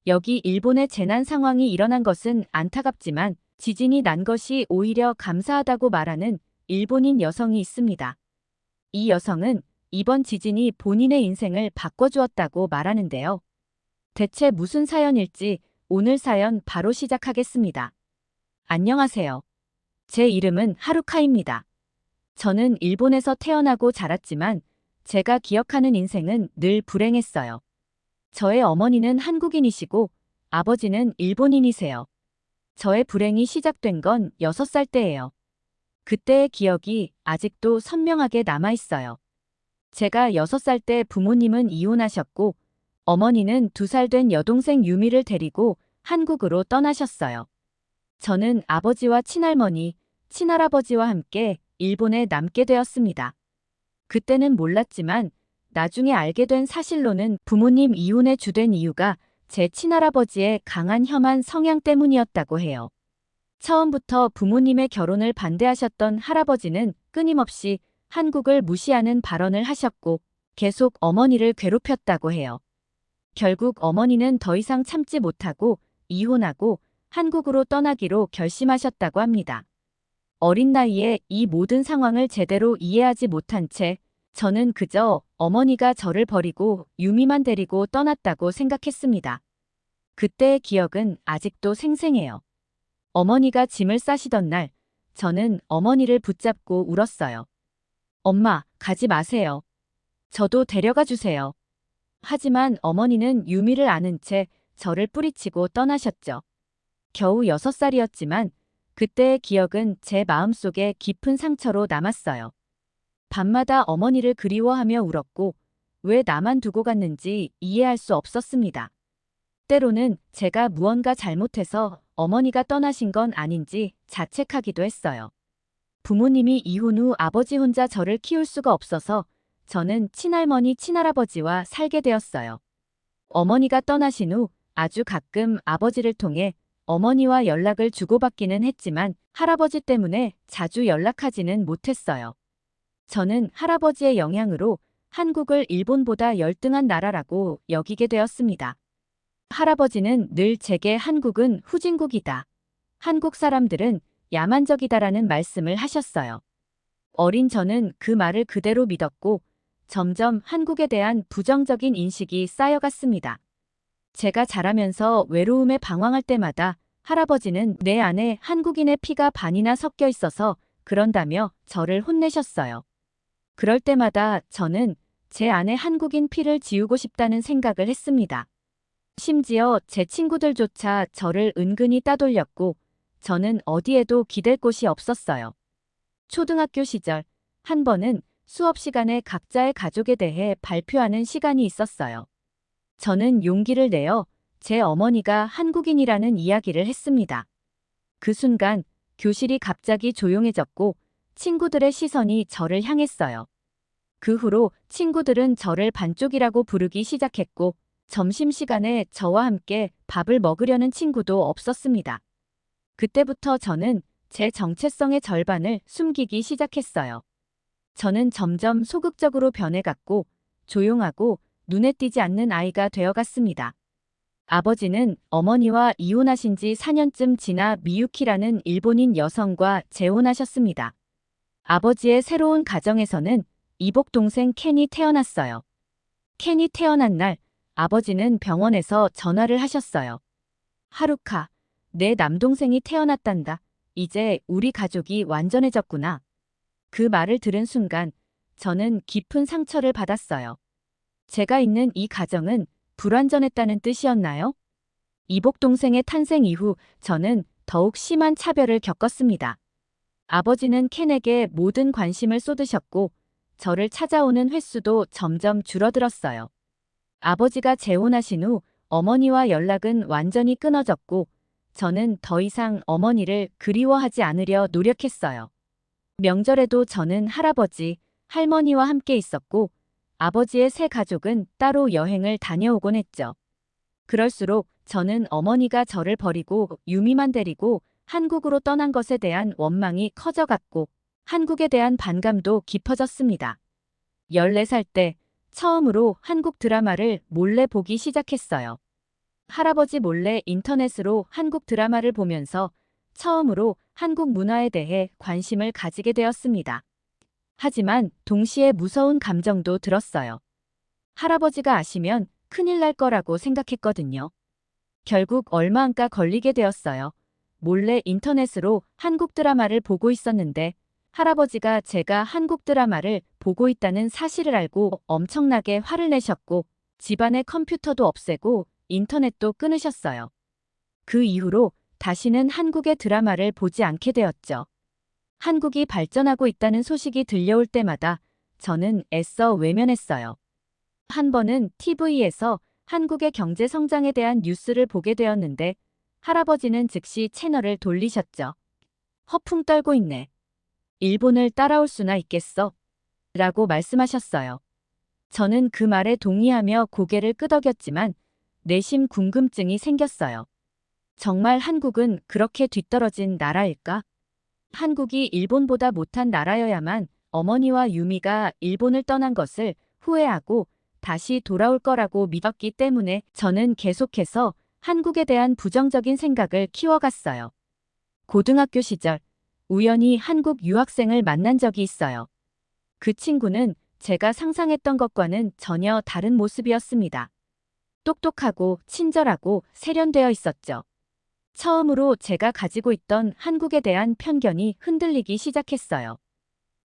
여기 일본의 재난 상황이 일어난 것은 안타깝지만 지진이 난 것이 오히려 감사하다고 말하는 일본인 여성이 있습니다. 이 여성은 이번 지진이 본인의 인생을 바꿔주었다고 말하는데요. 대체 무슨 사연일지 오늘 사연 바로 시작하겠습니다. 안녕하세요. 제 이름은 하루카입니다. 저는 일본에서 태어나고 자랐지만 제가 기억하는 인생은 늘 불행했어요. 저의 어머니는 한국인이시고 아버지는 일본인이세요. 저의 불행이 시작된 건 6살 때예요. 그때의 기억이 아직도 선명하게 남아있어요. 제가 6살 때 부모님은 이혼하셨고 어머니는 2살 된 여동생 유미를 데리고 한국으로 떠나셨어요. 저는 아버지와 친할머니, 친할아버지와 함께 일본에 남게 되었습니다. 그때는 몰랐지만 나중에 알게 된 사실로는 부모님 이혼의 주된 이유가 제 친할아버지의 강한 혐한 성향 때문이었다고 해요. 처음부터 부모님의 결혼을 반대하셨던 할아버지는 끊임없이 한국을 무시하는 발언을 하셨고 계속 어머니를 괴롭혔다고 해요. 결국 어머니는 더 이상 참지 못하고 이혼하고 한국으로 떠나기로 결심하셨다고 합니다. 어린 나이에 이 모든 상황을 제대로 이해하지 못한 채 저는 그저 어머니가 저를 버리고 유미만 데리고 떠났다고 생각했습니다. 그때의 기억은 아직도 생생해요. 어머니가 짐을 싸시던 날, 저는 어머니를 붙잡고 울었어요. 엄마, 가지 마세요. 저도 데려가 주세요. 하지만 어머니는 유미를 아는 채 저를 뿌리치고 떠나셨죠. 겨우 6살이었지만 그때의 기억은 제 마음속에 깊은 상처로 남았어요. 밤마다 어머니를 그리워하며 울었고 왜 나만 두고 갔는지 이해할 수 없었습니다. 때로는 제가 무언가 잘못해서 어머니가 떠나신 건 아닌지 자책하기도 했어요. 부모님이 이혼 후 아버지 혼자 저를 키울 수가 없어서 저는 친할머니, 친할아버지와 살게 되었어요. 어머니가 떠나신 후 아주 가끔 아버지를 통해 어머니와 연락을 주고받기는 했지만 할아버지 때문에 자주 연락하지는 못했어요. 저는 할아버지의 영향으로 한국을 일본보다 열등한 나라라고 여기게 되었습니다. 할아버지는 늘 제게 한국은 후진국이다. 한국 사람들은 야만적이다라는 말씀을 하셨어요. 어린 저는 그 말을 그대로 믿었고 점점 한국에 대한 부정적인 인식이 쌓여갔습니다. 제가 자라면서 외로움에 방황할 때마다 할아버지는 내 안에 한국인의 피가 반이나 섞여 있어서 그런다며 저를 혼내셨어요. 그럴 때마다 저는 제 안에 한국인 피를 지우고 싶다는 생각을 했습니다. 심지어 제 친구들조차 저를 은근히 따돌렸고 저는 어디에도 기댈 곳이 없었어요. 초등학교 시절 한 번은 수업 시간에 각자의 가족에 대해 발표하는 시간이 있었어요. 저는 용기를 내어 제 어머니가 한국인이라는 이야기를 했습니다. 그 순간 교실이 갑자기 조용해졌고 친구들의 시선이 저를 향했어요. 그 후로 친구들은 저를 반쪽이라고 부르기 시작했고 점심시간에 저와 함께 밥을 먹으려는 친구도 없었습니다. 그때부터 저는 제 정체성의 절반을 숨기기 시작했어요. 저는 점점 소극적으로 변해갔고 조용하고 눈에 띄지 않는 아이가 되어갔습니다. 아버지는 어머니와 이혼하신 지 4년쯤 지나 미유키라는 일본인 여성과 재혼하셨습니다. 아버지의 새로운 가정에서는 이복 동생 켄이 태어났어요. 켄이 태어난 날 아버지는 병원에서 전화를 하셨어요. 하루카, 내 남동생이 태어났단다. 이제 우리 가족이 완전해졌구나. 그 말을 들은 순간 저는 깊은 상처를 받았어요. 제가 있는 이 가정은 불완전했다는 뜻이었나요? 이복 동생의 탄생 이후 저는 더욱 심한 차별을 겪었습니다. 아버지는 켄에게 모든 관심을 쏟으셨고 저를 찾아오는 횟수도 점점 줄어들었어요. 아버지가 재혼하신 후 어머니와 연락은 완전히 끊어졌고 저는 더 이상 어머니를 그리워하지 않으려 노력했어요. 명절에도 저는 할아버지, 할머니와 함께 있었고 아버지의 새 가족은 따로 여행을 다녀오곤 했죠. 그럴수록 저는 어머니가 저를 버리고 유미만 데리고 한국으로 떠난 것에 대한 원망이 커져갔고 한국에 대한 반감도 깊어졌습니다. 14살 때 처음으로 한국 드라마를 몰래 보기 시작했어요. 할아버지 몰래 인터넷으로 한국 드라마를 보면서 처음으로 한국 문화에 대해 관심을 가지게 되었습니다. 하지만 동시에 무서운 감정도 들었어요. 할아버지가 아시면 큰일 날 거라고 생각했거든요. 결국 얼마 안가 걸리게 되었어요. 몰래 인터넷으로 한국 드라마를 보고 있었는데 할아버지가 제가 한국 드라마를 보고 있다는 사실을 알고 엄청나게 화를 내셨고 집안의 컴퓨터도 없애고 인터넷도 끊으셨어요. 그 이후로 다시는 한국의 드라마를 보지 않게 되었죠. 한국이 발전하고 있다는 소식이 들려올 때마다 저는 애써 외면했어요. 한 번은 TV에서 한국의 경제 성장에 대한 뉴스를 보게 되었는데 할아버지는 즉시 채널을 돌리셨죠. 허풍 떨고 있네. 일본을 따라올 수나 있겠어? 라고 말씀하셨어요. 저는 그 말에 동의하며 고개를 끄덕였지만 내심 궁금증이 생겼어요. 정말 한국은 그렇게 뒤떨어진 나라일까? 한국이 일본보다 못한 나라여야만 어머니와 유미가 일본을 떠난 것을 후회하고 다시 돌아올 거라고 믿었기 때문에 저는 계속해서 한국에 대한 부정적인 생각을 키워갔어요. 고등학교 시절 우연히 한국 유학생을 만난 적이 있어요. 그 친구는 제가 상상했던 것과는 전혀 다른 모습이었습니다. 똑똑하고 친절하고 세련되어 있었죠. 처음으로 제가 가지고 있던 한국에 대한 편견이 흔들리기 시작했어요.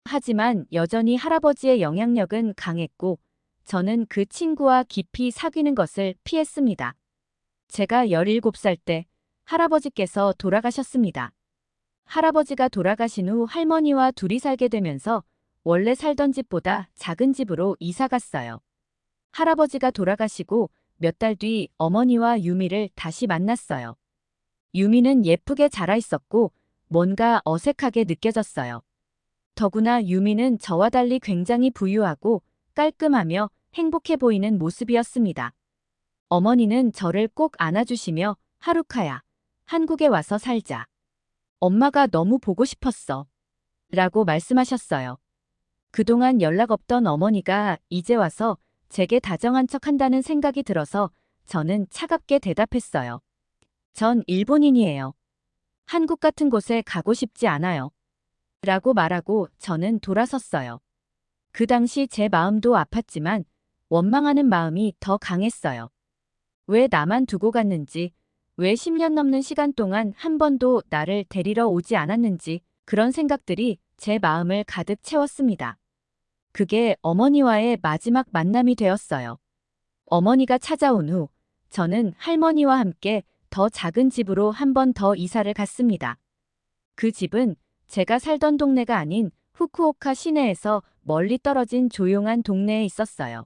하지만 여전히 할아버지의 영향력은 강했고 저는 그 친구와 깊이 사귀는 것을 피했습니다. 제가 17살 때 할아버지께서 돌아가셨습니다. 할아버지가 돌아가신 후 할머니와 둘이 살게 되면서 원래 살던 집보다 작은 집으로 이사 갔어요. 할아버지가 돌아가시고 몇 달 뒤 어머니와 유미를 다시 만났어요. 유미는 예쁘게 자라 있었고 뭔가 어색하게 느껴졌어요. 더구나 유미는 저와 달리 굉장히 부유하고 깔끔하며 행복해 보이는 모습이었습니다. 어머니는 저를 꼭 안아주시며 하루카야, 한국에 와서 살자. 엄마가 너무 보고 싶었어. 라고 말씀하셨어요. 그동안 연락 없던 어머니가 이제 와서 제게 다정한 척 한다는 생각이 들어서 저는 차갑게 대답했어요. 전 일본인이에요. 한국 같은 곳에 가고 싶지 않아요. 라고 말하고 저는 돌아섰어요. 그 당시 제 마음도 아팠지만 원망하는 마음이 더 강했어요. 왜 나만 두고 갔는지, 왜 10년 넘는 시간 동안 한 번도 나를 데리러 오지 않았는지 그런 생각들이 제 마음을 가득 채웠습니다. 그게 어머니와의 마지막 만남이 되었어요. 어머니가 찾아온 후 저는 할머니와 함께 더 작은 집으로 한 번 더 이사를 갔습니다. 그 집은 제가 살던 동네가 아닌 후쿠오카 시내에서 멀리 떨어진 조용한 동네에 있었어요.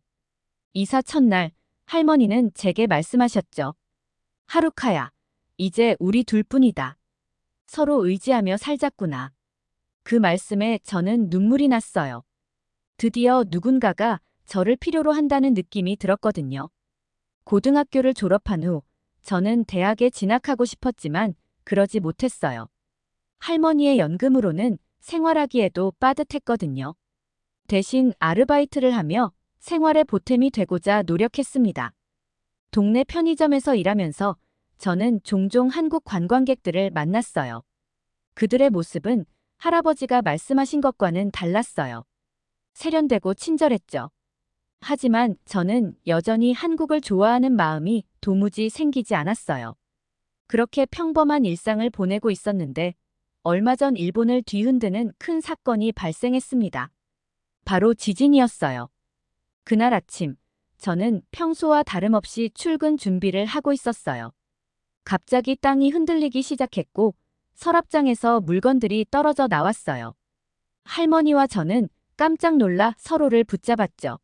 이사 첫날 할머니는 제게 말씀하셨죠. 하루카야, 이제 우리 둘뿐이다. 서로 의지하며 살자꾸나. 그 말씀에 저는 눈물이 났어요. 드디어 누군가가 저를 필요로 한다는 느낌이 들었거든요. 고등학교를 졸업한 후 저는 대학에 진학하고 싶었지만 그러지 못했어요. 할머니의 연금으로는 생활하기에도 빠듯했거든요. 대신 아르바이트를 하며 생활의 보탬이 되고자 노력했습니다. 동네 편의점에서 일하면서 저는 종종 한국 관광객들을 만났어요. 그들의 모습은 할아버지가 말씀하신 것과는 달랐어요. 세련되고 친절했죠. 하지만 저는 여전히 한국을 좋아하는 마음이 도무지 생기지 않았어요. 그렇게 평범한 일상을 보내고 있었는데 얼마 전 일본을 뒤흔드는 큰 사건이 발생했습니다. 바로 지진이었어요. 그날 아침, 저는 평소와 다름없이 출근 준비를 하고 있었어요. 갑자기 땅이 흔들리기 시작했고 서랍장에서 물건들이 떨어져 나왔어요. 할머니와 저는 깜짝 놀라 서로를 붙잡았죠.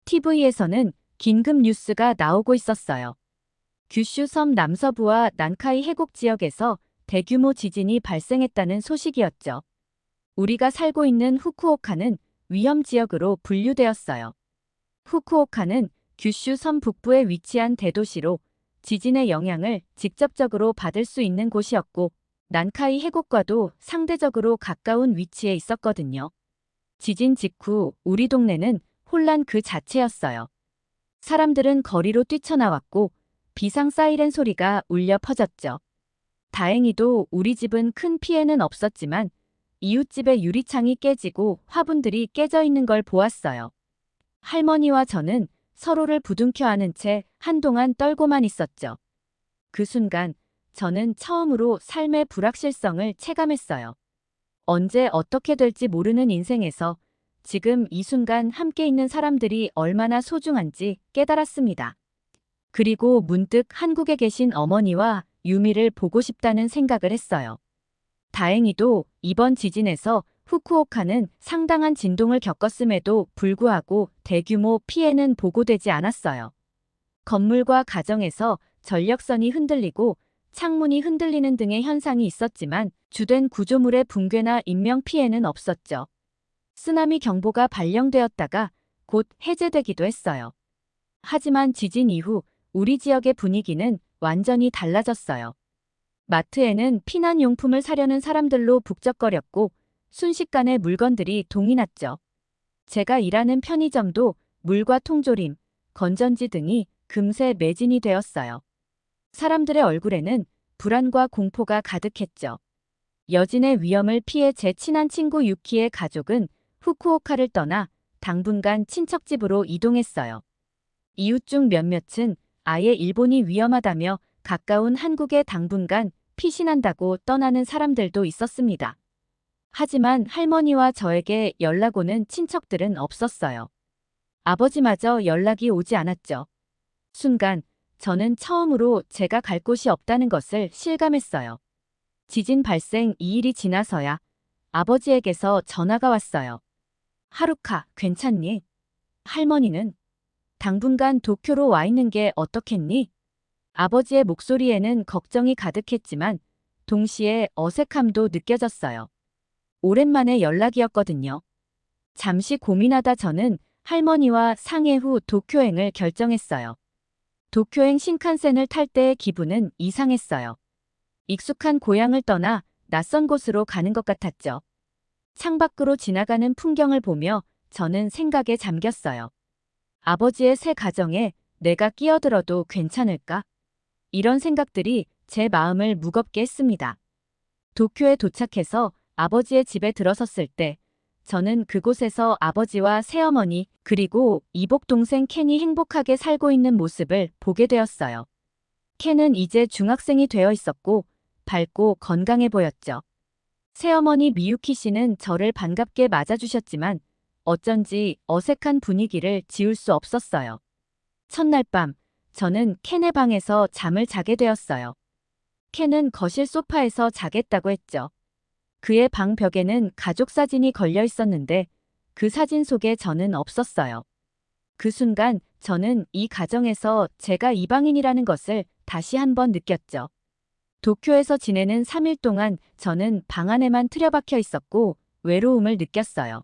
TV에서는 긴급 뉴스가 나오고 있었어요. 규슈 섬 남서부와 난카이 해곡 지역에서 대규모 지진이 발생했다는 소식이었죠. 우리가 살고 있는 후쿠오카는 위험 지역으로 분류되었어요. 후쿠오카는 규슈 섬 북부에 위치한 대도시로 지진의 영향을 직접적으로 받을 수 있는 곳이었고 난카이 해곡과도 상대적으로 가까운 위치에 있었거든요. 지진 직후 우리 동네는 혼란 그 자체였어요. 사람들은 거리로 뛰쳐나왔고 비상 사이렌 소리가 울려 퍼졌죠. 다행히도 우리 집은 큰 피해는 없었지만 이웃집의 유리창이 깨지고 화분들이 깨져 있는 걸 보았어요. 할머니와 저는 서로를 부둥켜 안은 채 한동안 떨고만 있었죠. 그 순간 저는 처음으로 삶의 불확실성을 체감했어요. 언제 어떻게 될지 모르는 인생에서 지금 이 순간 함께 있는 사람들이 얼마나 소중한지 깨달았습니다. 그리고 문득 한국에 계신 어머니와 유미를 보고 싶다는 생각을 했어요. 다행히도 이번 지진에서 후쿠오카는 상당한 진동을 겪었음에도 불구하고 대규모 피해는 보고되지 않았어요. 건물과 가정에서 전력선이 흔들리고 창문이 흔들리는 등의 현상이 있었지만 주된 구조물의 붕괴나 인명피해는 없었죠. 쓰나미 경보가 발령되었다가 곧 해제되기도 했어요. 하지만 지진 이후 우리 지역의 분위기는 완전히 달라졌어요. 마트에는 피난용품을 사려는 사람들로 북적거렸고 순식간에 물건들이 동이 났죠. 제가 일하는 편의점도 물과 통조림, 건전지 등이 금세 매진이 되었어요. 사람들의 얼굴에는 불안과 공포가 가득했죠. 여진의 위험을 피해 제 친한 친구 유키의 가족은 후쿠오카를 떠나 당분간 친척집으로 이동했어요. 이웃 중 몇몇은 아예 일본이 위험하다며 가까운 한국에 당분간 피신한다고 떠나는 사람들도 있었습니다. 하지만 할머니와 저에게 연락 오는 친척들은 없었어요. 아버지마저 연락이 오지 않았죠. 순간 저는 처음으로 제가 갈 곳이 없다는 것을 실감했어요. 지진 발생 2일이 지나서야 아버지에게서 전화가 왔어요. 하루카, 괜찮니? 할머니는 당분간 도쿄로 와 있는 게 어떻겠니? 아버지의 목소리에는 걱정이 가득했지만 동시에 어색함도 느껴졌어요. 오랜만에 연락이었거든요. 잠시 고민하다 저는 할머니와 상해 후 도쿄행을 결정했어요. 도쿄행 신칸센을 탈 때의 기분은 이상했어요. 익숙한 고향을 떠나 낯선 곳으로 가는 것 같았죠. 창밖으로 지나가는 풍경을 보며 저는 생각에 잠겼어요. 아버지의 새 가정에 내가 끼어들어도 괜찮을까? 이런 생각들이 제 마음을 무겁게 했습니다. 도쿄에 도착해서 아버지의 집에 들어섰을 때 저는 그곳에서 아버지와 새어머니 그리고 이복 동생 켄이 행복하게 살고 있는 모습을 보게 되었어요. 켄은 이제 중학생이 되어 있었고 밝고 건강해 보였죠. 새어머니 미유키 씨는 저를 반갑게 맞아주셨지만 어쩐지 어색한 분위기를 지울 수 없었어요. 첫날 밤 저는 켄의 방에서 잠을 자게 되었어요. 켄은 거실 소파에서 자겠다고 했죠. 그의 방 벽에는 가족 사진이 걸려 있었는데 그 사진 속에 저는 없었어요. 그 순간 저는 이 가정에서 제가 이방인이라는 것을 다시 한번 느꼈죠. 도쿄에서 지내는 3일 동안 저는 방 안에만 틀어박혀 있었고 외로움을 느꼈어요.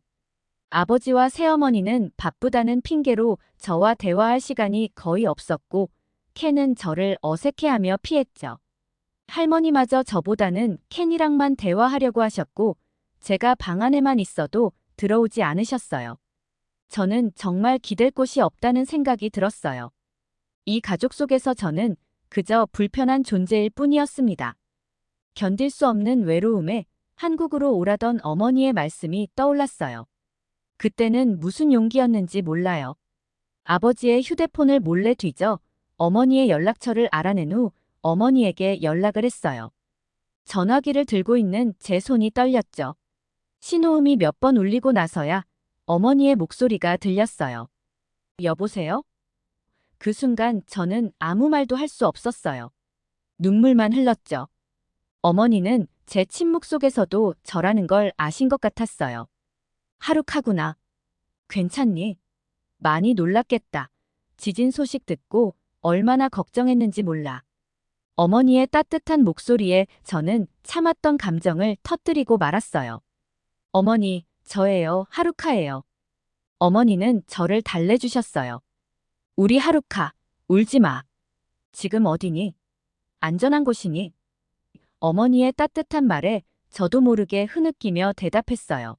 아버지와 새어머니는 바쁘다는 핑계로 저와 대화할 시간이 거의 없었고 켄은 저를 어색해하며 피했죠. 할머니마저 저보다는 켄이랑만 대화하려고 하셨고 제가 방 안에만 있어도 들어오지 않으셨어요. 저는 정말 기댈 곳이 없다는 생각이 들었어요. 이 가족 속에서 저는 그저 불편한 존재일 뿐이었습니다. 견딜 수 없는 외로움에 한국으로 오라던 어머니의 말씀이 떠올랐어요. 그때는 무슨 용기였는지 몰라요. 아버지의 휴대폰을 몰래 뒤져 어머니의 연락처를 알아낸 후 어머니에게 연락을 했어요. 전화기를 들고 있는 제 손이 떨렸죠. 신호음이 몇 번 울리고 나서야 어머니의 목소리가 들렸어요. 여보세요? 그 순간 저는 아무 말도 할 수 없었어요. 눈물만 흘렀죠. 어머니는 제 침묵 속에서도 저라는 걸 아신 것 같았어요. 하루카구나. 괜찮니? 많이 놀랐겠다. 지진 소식 듣고 얼마나 걱정했는지 몰라. 어머니의 따뜻한 목소리에 저는 참았던 감정을 터뜨리고 말았어요. 어머니, 저예요. 하루카예요. 어머니는 저를 달래주셨어요. 우리 하루카, 울지 마. 지금 어디니? 안전한 곳이니? 어머니의 따뜻한 말에 저도 모르게 흐느끼며 대답했어요.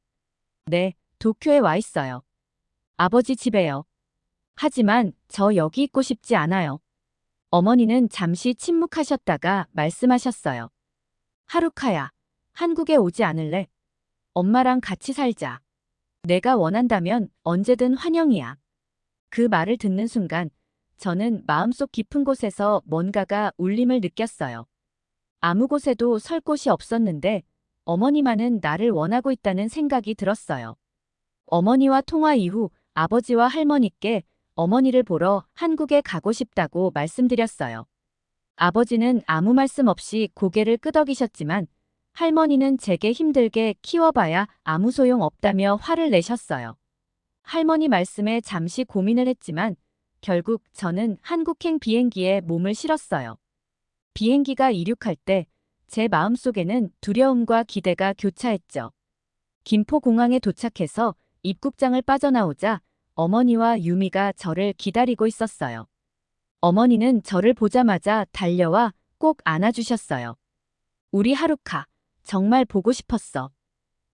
네, 도쿄에 와 있어요. 아버지 집에요. 하지만 저 여기 있고 싶지 않아요. 어머니는 잠시 침묵하셨다가 말씀하셨어요. 하루카야, 한국에 오지 않을래? 엄마랑 같이 살자. 내가 원한다면 언제든 환영이야. 그 말을 듣는 순간 저는 마음속 깊은 곳에서 뭔가가 울림을 느꼈어요. 아무 곳에도 설 곳이 없었는데 어머니만은 나를 원하고 있다는 생각이 들었어요. 어머니와 통화 이후 아버지와 할머니께 어머니를 보러 한국에 가고 싶다고 말씀드렸어요. 아버지는 아무 말씀 없이 고개를 끄덕이셨지만 할머니는 제게 힘들게 키워봐야 아무 소용 없다며 화를 내셨어요. 할머니 말씀에 잠시 고민을 했지만 결국 저는 한국행 비행기에 몸을 실었어요. 비행기가 이륙할 때 제 마음속에는 두려움과 기대가 교차했죠. 김포공항에 도착해서 입국장을 빠져나오자 어머니와 유미가 저를 기다리고 있었어요. 어머니는 저를 보자마자 달려와 꼭 안아주셨어요. 우리 하루카, 정말 보고 싶었어.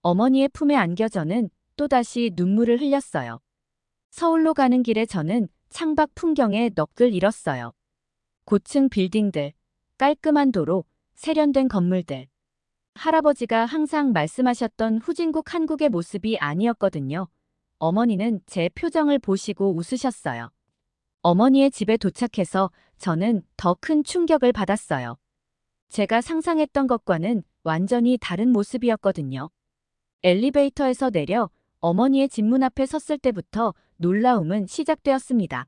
어머니의 품에 안겨 저는 또다시 눈물을 흘렸어요. 서울로 가는 길에 저는 창밖 풍경에 넋을 잃었어요. 고층 빌딩들, 깔끔한 도로, 세련된 건물들. 할아버지가 항상 말씀하셨던 후진국 한국의 모습이 아니었거든요. 어머니는 제 표정을 보시고 웃으셨어요. 어머니의 집에 도착해서 저는 더 큰 충격을 받았어요. 제가 상상했던 것과는 완전히 다른 모습이었거든요. 엘리베이터에서 내려 어머니의 집 문 앞에 섰을 때부터 놀라움은 시작되었습니다.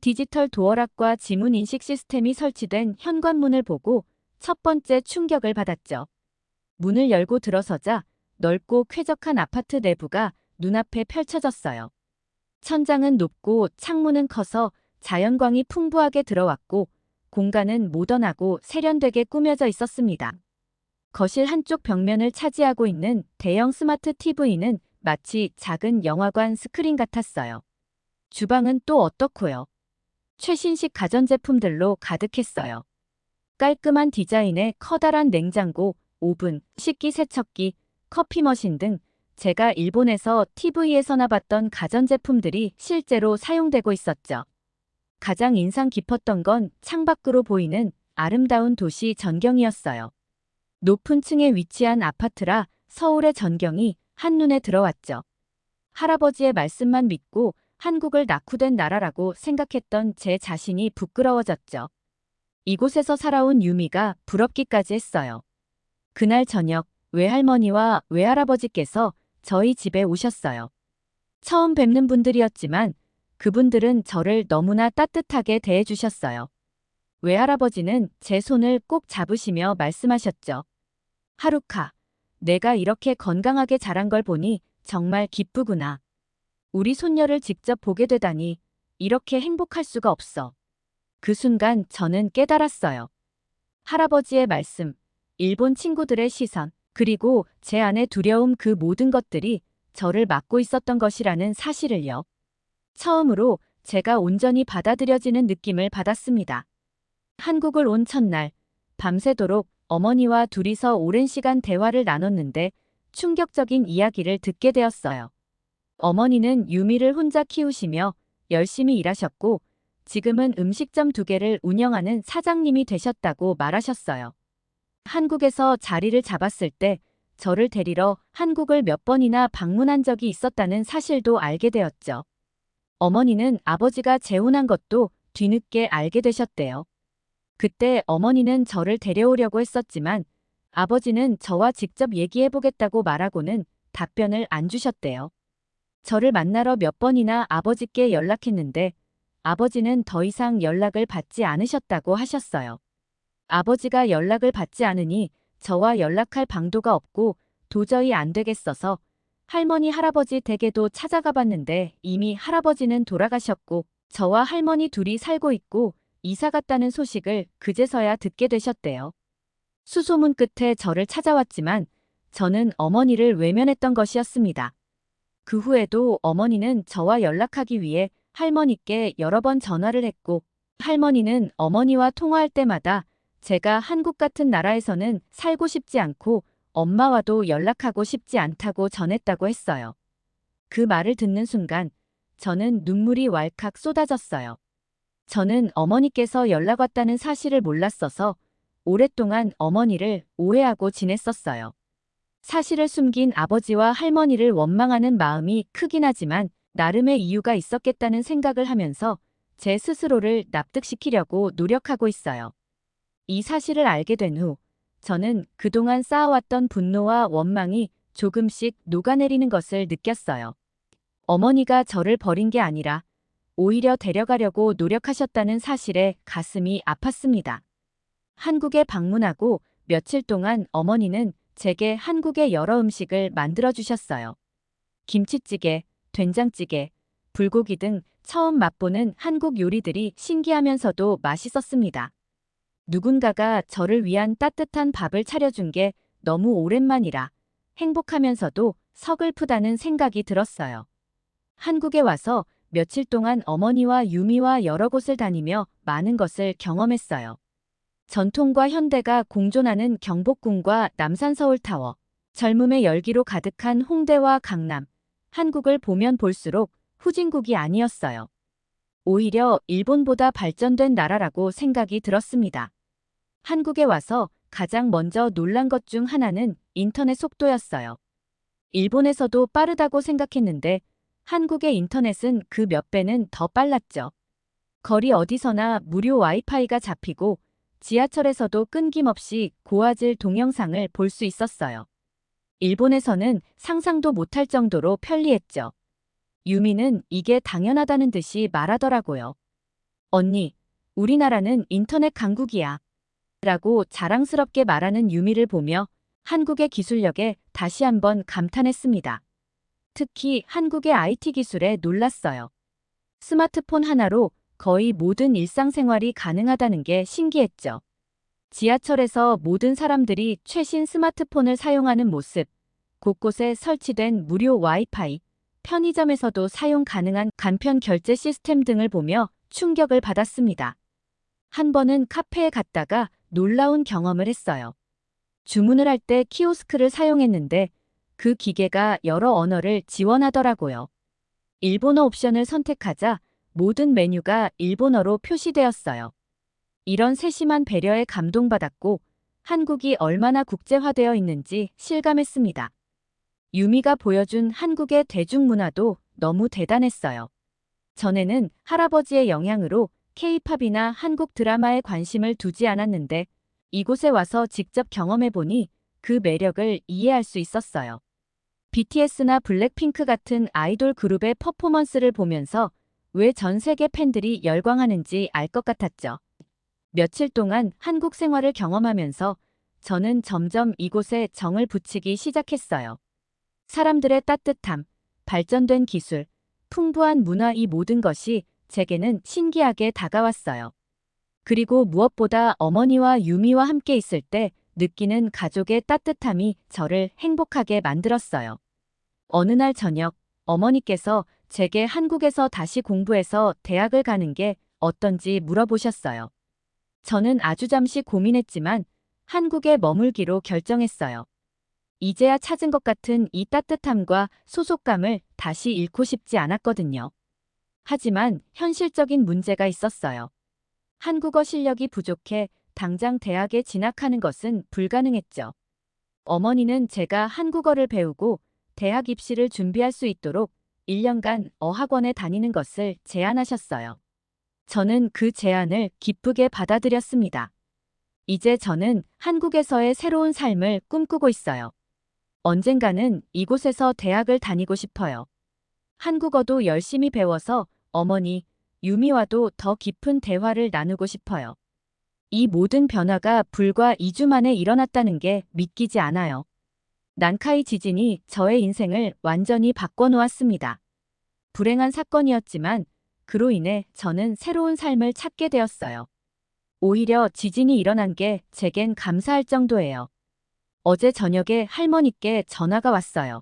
디지털 도어락과 지문 인식 시스템이 설치된 현관문을 보고 첫 번째 충격을 받았죠. 문을 열고 들어서자 넓고 쾌적한 아파트 내부가 눈앞에 펼쳐졌어요. 천장은 높고 창문은 커서 자연광이 풍부하게 들어왔고 공간은 모던하고 세련되게 꾸며져 있었습니다. 거실 한쪽 벽면을 차지하고 있는 대형 스마트 TV는 마치 작은 영화관 스크린 같았어요. 주방은 또 어떻고요? 최신식 가전제품들로 가득했어요. 깔끔한 디자인의 커다란 냉장고, 오븐, 식기세척기, 커피 머신 등 제가 일본에서 TV에서나 봤던 가전제품들이 실제로 사용되고 있었죠. 가장 인상 깊었던 건 창밖으로 보이는 아름다운 도시 전경이었어요. 높은 층에 위치한 아파트라 서울의 전경이 한눈에 들어왔죠. 할아버지의 말씀만 믿고 한국을 낙후된 나라라고 생각했던 제 자신이 부끄러워졌죠. 이곳에서 살아온 유미가 부럽기까지 했어요. 그날 저녁 외할머니와 외할아버지께서 저희 집에 오셨어요. 처음 뵙는 분들이었지만 그분들은 저를 너무나 따뜻하게 대해주셨어요. 외할아버지는 제 손을 꼭 잡으시며 말씀하셨죠. 하루카, 내가 이렇게 건강하게 자란 걸 보니 정말 기쁘구나. 우리 손녀를 직접 보게 되다니 이렇게 행복할 수가 없어. 그 순간 저는 깨달았어요. 할아버지의 말씀, 일본 친구들의 시선, 그리고 제 안의 두려움 그 모든 것들이 저를 막고 있었던 것이라는 사실을요. 처음으로 제가 온전히 받아들여지는 느낌을 받았습니다. 한국을 온 첫날, 밤새도록 어머니와 둘이서 오랜 시간 대화를 나눴는데 충격적인 이야기를 듣게 되었어요. 어머니는 유미를 혼자 키우시며 열심히 일하셨고 지금은 음식점 2개를 운영하는 사장님이 되셨다고 말하셨어요. 한국에서 자리를 잡았을 때 저를 데리러 한국을 몇 번이나 방문한 적이 있었다는 사실도 알게 되었죠. 어머니는 아버지가 재혼한 것도 뒤늦게 알게 되셨대요. 그때 어머니는 저를 데려오려고 했었지만 아버지는 저와 직접 얘기해보겠다고 말하고는 답변을 안 주셨대요. 저를 만나러 몇 번이나 아버지께 연락했는데 아버지는 더 이상 연락을 받지 않으셨다고 하셨어요. 아버지가 연락을 받지 않으니 저와 연락할 방도가 없고 도저히 안 되겠어서 할머니 할아버지 댁에도 찾아가 봤는데 이미 할아버지는 돌아가셨고 저와 할머니 둘이 살고 있고 이사 갔다는 소식을 그제서야 듣게 되셨대요. 수소문 끝에 저를 찾아왔지만 저는 어머니를 외면했던 것이었습니다. 그 후에도 어머니는 저와 연락하기 위해 할머니께 여러 번 전화를 했고 할머니는 어머니와 통화할 때마다 제가 한국 같은 나라에서는 살고 싶지 않고 엄마와도 연락하고 싶지 않다고 전했다고 했어요. 그 말을 듣는 순간 저는 눈물이 왈칵 쏟아졌어요. 저는 어머니께서 연락 왔다는 사실을 몰랐어서 오랫동안 어머니를 오해하고 지냈었어요. 사실을 숨긴 아버지와 할머니를 원망하는 마음이 크긴 하지만 나름의 이유가 있었겠다는 생각을 하면서 제 스스로를 납득시키려고 노력하고 있어요. 이 사실을 알게 된 후, 저는 그동안 쌓아왔던 분노와 원망이 조금씩 녹아내리는 것을 느꼈어요. 어머니가 저를 버린 게 아니라 오히려 데려가려고 노력하셨다는 사실에 가슴이 아팠습니다. 한국에 방문하고 며칠 동안 어머니는 제게 한국의 여러 음식을 만들어 주셨어요. 김치찌개, 된장찌개, 불고기 등 처음 맛보는 한국 요리들이 신기하면서도 맛있었습니다. 누군가가 저를 위한 따뜻한 밥을 차려준 게 너무 오랜만이라 행복하면서도 서글프다는 생각이 들었어요. 한국에 와서 며칠 동안 어머니와 유미와 여러 곳을 다니며 많은 것을 경험했어요. 전통과 현대가 공존하는 경복궁과 남산서울타워, 젊음의 열기로 가득한 홍대와 강남, 한국을 보면 볼수록 후진국이 아니었어요. 오히려 일본보다 발전된 나라라고 생각이 들었습니다. 한국에 와서 가장 먼저 놀란 것 중 하나는 인터넷 속도였어요. 일본에서도 빠르다고 생각했는데 한국의 인터넷은 그 몇 배는 더 빨랐죠. 거리 어디서나 무료 와이파이가 잡히고 지하철에서도 끊김없이 고화질 동영상을 볼 수 있었어요. 일본에서는 상상도 못할 정도로 편리했죠. 유미는 이게 당연하다는 듯이 말하더라고요. 언니, 우리나라는 인터넷 강국이야. 라고 자랑스럽게 말하는 유미를 보며 한국의 기술력에 다시 한번 감탄했습니다. 특히 한국의 IT 기술에 놀랐어요. 스마트폰 하나로 거의 모든 일상생활이 가능하다는 게 신기했죠. 지하철에서 모든 사람들이 최신 스마트폰을 사용하는 모습, 곳곳에 설치된 무료 와이파이, 편의점에서도 사용 가능한 간편 결제 시스템 등을 보며 충격을 받았습니다. 한 번은 카페에 갔다가 놀라운 경험을 했어요. 주문을 할 때 키오스크를 사용했는데 그 기계가 여러 언어를 지원하더라고요. 일본어 옵션을 선택하자 모든 메뉴가 일본어로 표시되었어요. 이런 세심한 배려에 감동받았고 한국이 얼마나 국제화되어 있는지 실감했습니다. 유미가 보여준 한국의 대중문화도 너무 대단했어요. 전에는 할아버지의 영향으로 K-팝이나 한국 드라마에 관심을 두지 않았는데 이곳에 와서 직접 경험해보니 그 매력을 이해할 수 있었어요. BTS나 블랙핑크 같은 아이돌 그룹의 퍼포먼스를 보면서 왜 전 세계 팬들이 열광하는지 알 것 같았죠. 며칠 동안 한국 생활을 경험하면서 저는 점점 이곳에 정을 붙이기 시작했어요. 사람들의 따뜻함, 발전된 기술, 풍부한 문화 이 모든 것이 제게는 신기하게 다가왔어요. 그리고 무엇보다 어머니와 유미와 함께 있을 때 느끼는 가족의 따뜻함이 저를 행복하게 만들었어요. 어느 날 저녁, 어머니께서 제게 한국에서 다시 공부해서 대학을 가는 게 어떤지 물어보셨어요. 저는 아주 잠시 고민했지만 한국에 머물기로 결정했어요. 이제야 찾은 것 같은 이 따뜻함과 소속감을 다시 잃고 싶지 않았거든요. 하지만 현실적인 문제가 있었어요. 한국어 실력이 부족해 당장 대학에 진학하는 것은 불가능했죠. 어머니는 제가 한국어를 배우고 대학 입시를 준비할 수 있도록 1년간 어학원에 다니는 것을 제안하셨어요. 저는 그 제안을 기쁘게 받아들였습니다. 이제 저는 한국에서의 새로운 삶을 꿈꾸고 있어요. 언젠가는 이곳에서 대학을 다니고 싶어요. 한국어도 열심히 배워서 어머니, 유미와도 더 깊은 대화를 나누고 싶어요. 이 모든 변화가 불과 2주 만에 일어났다는 게 믿기지 않아요. 난카이 지진이 저의 인생을 완전히 바꿔놓았습니다. 불행한 사건이었지만 그로 인해 저는 새로운 삶을 찾게 되었어요. 오히려 지진이 일어난 게 제겐 감사할 정도예요. 어제 저녁에 할머니께 전화가 왔어요.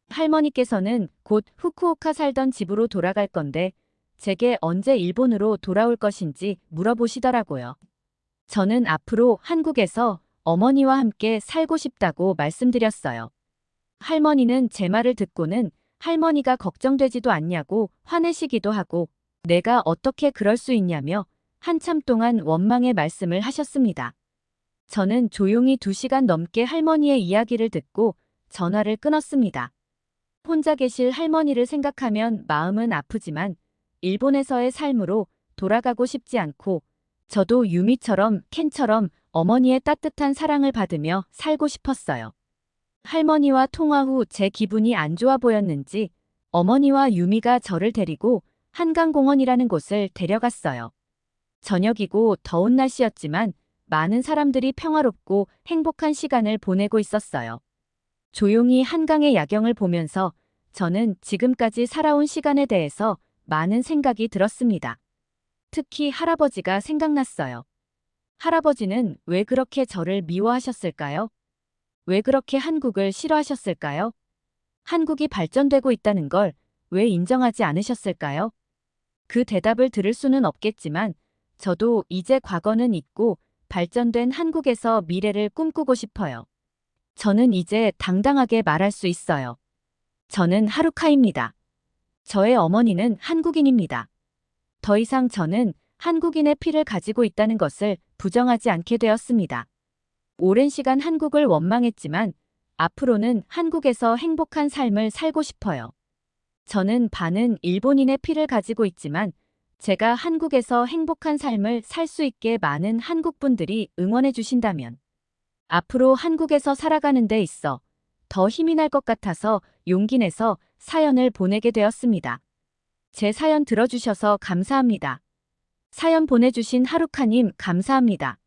할머니께서는 곧 후쿠오카 살던 집으로 돌아갈 건데 제게 언제 일본으로 돌아올 것인지 물어보시더라고요. 저는 앞으로 한국에서 어머니와 함께 살고 싶다고 말씀드렸어요. 할머니는 제 말을 듣고는 할머니가 걱정되지도 않냐고 화내시기도 하고 내가 어떻게 그럴 수 있냐며 한참 동안 원망의 말씀을 하셨습니다. 저는 조용히 2시간 넘게 할머니의 이야기를 듣고 전화를 끊었습니다. 혼자 계실 할머니를 생각하면 마음은 아프지만 일본에서의 삶으로 돌아가고 싶지 않고 저도 유미처럼 켄처럼 어머니의 따뜻한 사랑을 받으며 살고 싶었어요. 할머니와 통화 후 제 기분이 안 좋아 보였는지 어머니와 유미가 저를 데리고 한강공원이라는 곳을 데려갔어요. 저녁이고 더운 날씨였지만 많은 사람들이 평화롭고 행복한 시간을 보내고 있었어요. 조용히 한강의 야경을 보면서 저는 지금까지 살아온 시간에 대해서 많은 생각이 들었습니다. 특히 할아버지가 생각났어요. 할아버지는 왜 그렇게 저를 미워하셨을까요? 왜 그렇게 한국을 싫어하셨을까요? 한국이 발전되고 있다는 걸 왜 인정하지 않으셨을까요? 그 대답을 들을 수는 없겠지만 저도 이제 과거는 잊고 발전된 한국에서 미래를 꿈꾸고 싶어요. 저는 이제 당당하게 말할 수 있어요. 저는 하루카입니다. 저의 어머니는 한국인입니다. 더 이상 저는 한국인의 피를 가지고 있다는 것을 부정하지 않게 되었습니다. 오랜 시간 한국을 원망했지만 앞으로는 한국에서 행복한 삶을 살고 싶어요. 저는 반은 일본인의 피를 가지고 있지만 제가 한국에서 행복한 삶을 살 수 있게 많은 한국 분들이 응원해 주신다면 앞으로 한국에서 살아가는 데 있어 더 힘이 날 것 같아서 용기 내서 사연을 보내게 되었습니다. 제 사연 들어주셔서 감사합니다. 사연 보내주신 하루카님 감사합니다.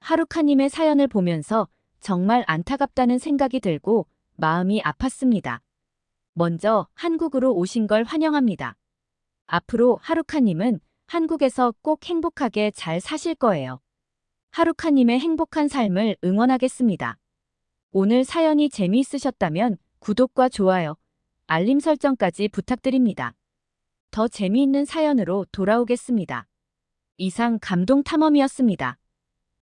하루카님의 사연을 보면서 정말 안타깝다는 생각이 들고 마음이 아팠습니다. 먼저 한국으로 오신 걸 환영합니다. 앞으로 하루카님은 한국에서 꼭 행복하게 잘 사실 거예요. 하루카님의 행복한 삶을 응원하겠습니다. 오늘 사연이 재미있으셨다면 구독과 좋아요, 알림 설정까지 부탁드립니다. 더 재미있는 사연으로 돌아오겠습니다. 이상 감동 탐험이었습니다.